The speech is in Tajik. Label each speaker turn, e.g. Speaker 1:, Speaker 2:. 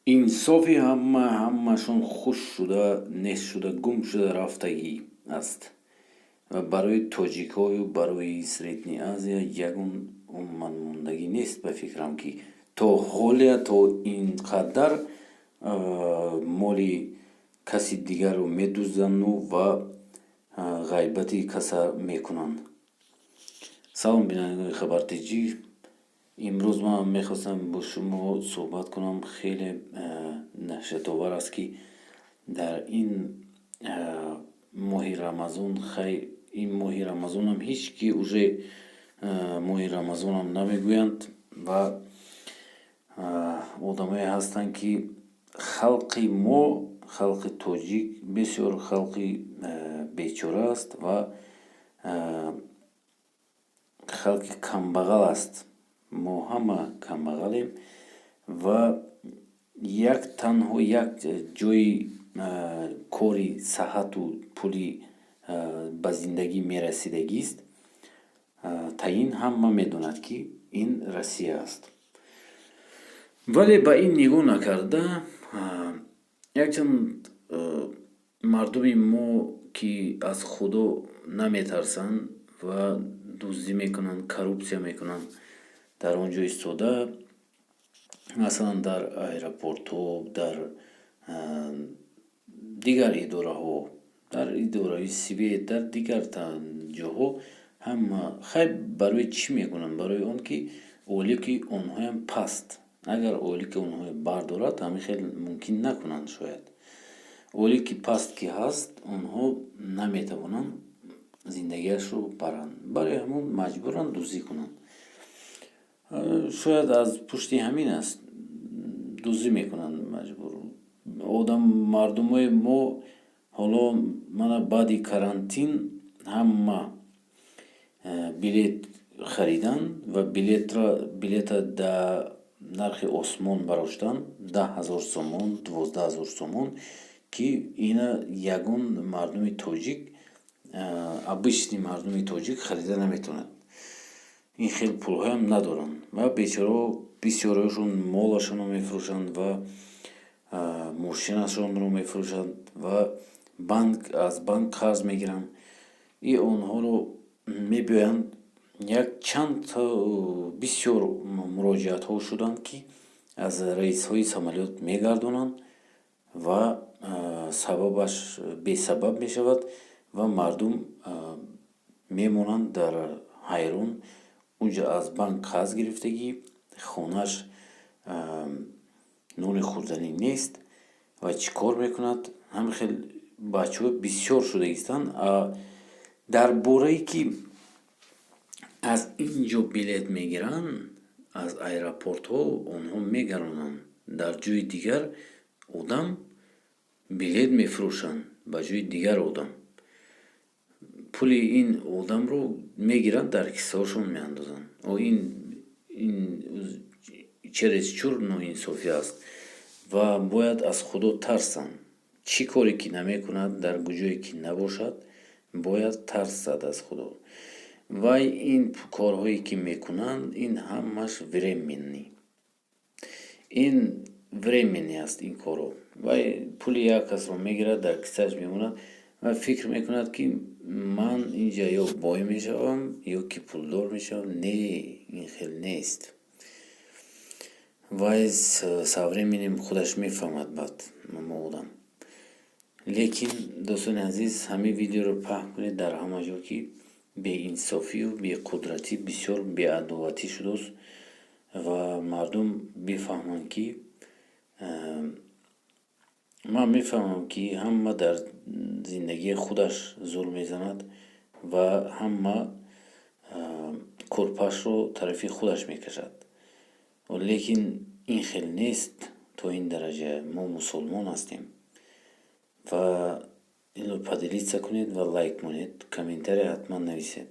Speaker 1: инсофи ҳамаашон хуш шуда, нест шуда, гум шуда рафтагӣ аст ва барои тоҷикҳою барои Средни Азия ягон умуманмондагӣ нест. Ба фикрам ки то ҳолия то ин қадар моли каси дигарро медуздану ва ғайбати каса мекунанд. салом бинандагони хабартиҷӣ, имрӯз ман мехостам бо шумо суҳбат кунам. Хеле даҳшатовар аст ки дар ин моҳи рамазон, ин моҳи рамазонам ҳеҷ ки уже моҳи рамазонам намегӯянд ва одамое ҳастанд ки халқи мо, халқи тоҷик бисёр халқи бечора аст ва халқи камбағал аст. Мо ҳама камбағалем ва танҳо як ҷойи кори саҳату пули ба зиндагӣ мерасидагист. Таин ҳама медонад ки ин Россия аст. Вале ба ин нигоҳ накарда, якчанд мардуми мо ки аз худо наметарсанд ва дуздӣ мекунанд, коррупсия мекунанд, дар он ҷо истода, масалан дар аэропортҳо, дар дигар идораҳо, дар идораи сивет, дар дигар ҷоҳо ҳама хай барои чӣ мекунанд? Барои он ки ойлики онҳоям паст. Агар ойлики онҳо бардорад, ҳамин хел мумкин накунанд. Шояд ойлики паст ки ҳаст, онҳо наметавонанд зиндагиашро баранд. Барои ҳамон маҷбуранд дуздӣ кунанд. Шояд аз пушти ҳамин аст дуздӣ мекунанд маҷбур. Мардумои мо ҳоло мана баъди карантин ҳама билет хариданд ва билета да нархи осмон бароштанд, 10,000 сомон, 12,000 сомон, ки ина ягон мардуми тоҷик, обычни мардуми тоҷик харида наметавонад. Ин хел пулҳоям надоранд ва бечораҳо бисёрашон молашонро мефурӯшанд ва мошинашонро мефурӯшанд ва аз банк қарз мегиранд. И онҳоро мебиёянд якчанд бисёр муроҷиатҳо шуданд ки аз раисҳои самолёт мегардонанд ва сабабаш бесабаб мешавад ва мардум мемонанд дар ҳайрон. Унҷа аз банк қарз гирифтагӣ, хонааш нони хӯрданӣ нест ва чӣ кор мекунад? Ҳамин хел бачаҳои бисёр шудаистанд. Дар бораи ки аз ин ҷо билет мегиранд, аз аэропортҳо онҳо мегаронанд дар ҷойи дигар, одам билет мефурӯшанд ба ҷойи дигар одам. Пули ин одамро мегиранд, дар киссаҳошон меандозанд. Ин чересчур ноинсофӣ аст ва бояд аз худо тарсанд. Чӣ коре ки намекунад, дар куҷое ки набошад, бояд тарсад аз худо. Вай ин корҳое ки мекунанд, ин ҳамаш временӣ. Ин временӣ аст ин корҳо. Вай пули як касро мегирад, дар киссааш мемонад ва фикр мекунад ки ман инҷа ё бой мешавам, ё ки пулдор мешавам. Не, ин хел нест. Вай со временем худаш мефаҳмад баъд мо одам. Лекин дӯстони азиз, ҳамин видеоро паҳн кунед дар ҳама ҷо ки беинсофию беқудратӣ, бисёр беадолатӣ шудааст ва мардум бифаҳманд ки ман мефаҳмам ки ҳама дар зиндагии худаш зул мезанад ва ҳама курпашро тарафи худаш мекашад. Лекин ин хел нест. То ин дараҷа мо мусулмон ҳастем. Ва ило поделиться кунед ва лайк монед, комментарий ҳатман нависед.